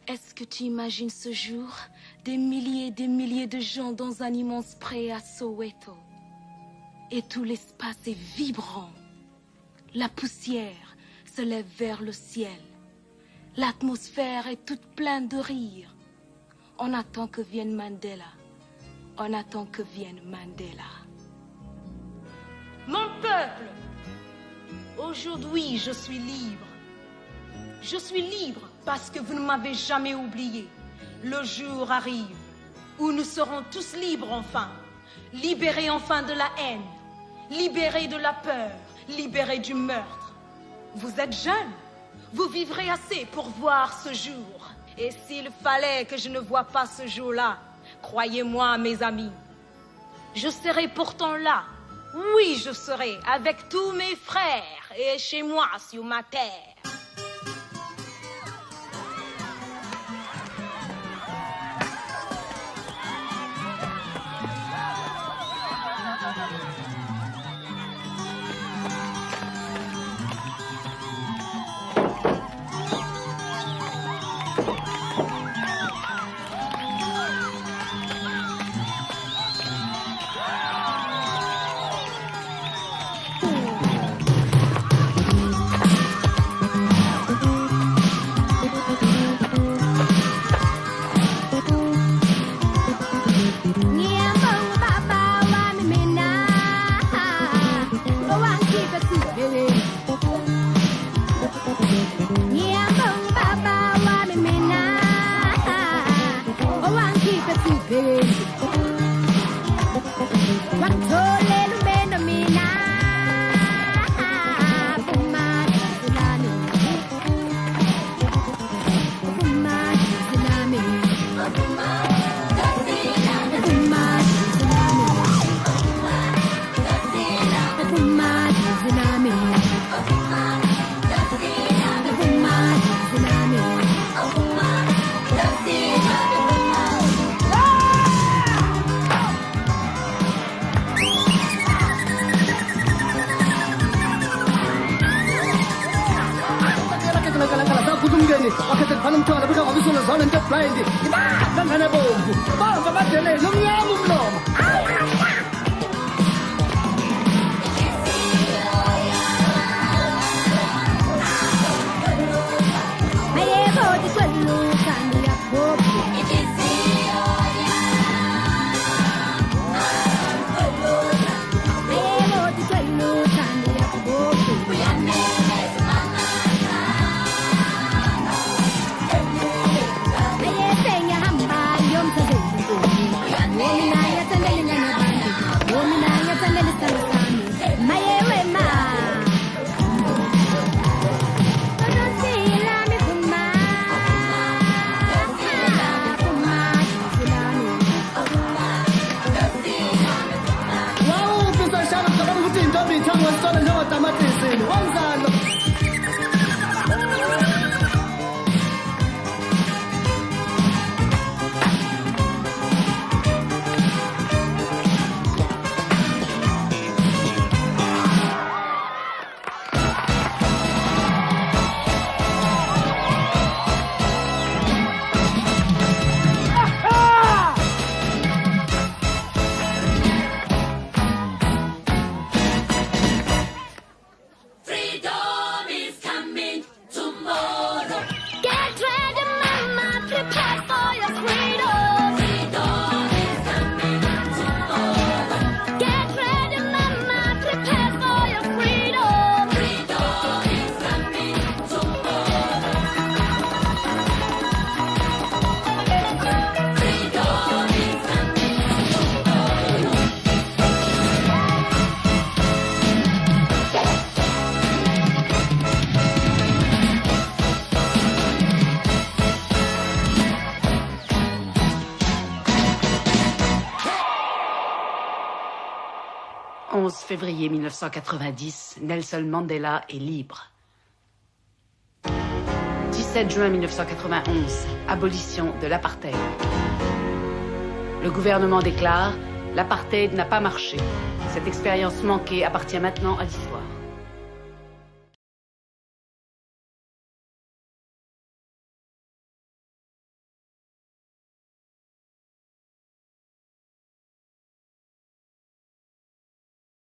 Est-ce que tu imagines ce jour, des milliers et des milliers de gens dans un immense pré à Soweto? Et tout l'espace est vibrant. La poussière se lève vers le ciel. L'atmosphère est toute pleine de rire. On attend que vienne Mandela. On attend que vienne Mandela. Mon peuple, aujourd'hui je suis libre. Je suis libre parce que vous ne m'avez jamais oublié. Le jour arrive où nous serons tous libres enfin. Libérés enfin de la haine. Libérés de la peur. Libérés du meurtre. Vous êtes jeunes. Vous vivrez assez pour voir ce jour. Et s'il fallait que je ne voie pas ce jour-là, croyez-moi, mes amis, je serai pourtant là. Oui, je serai avec tous mes frères et chez moi sur ma terre. Février 1990, Nelson Mandela est libre. 17 juin 1991, abolition de l'apartheid. Le gouvernement déclare « L'apartheid n'a pas marché. Cette expérience manquée appartient maintenant à l'histoire ».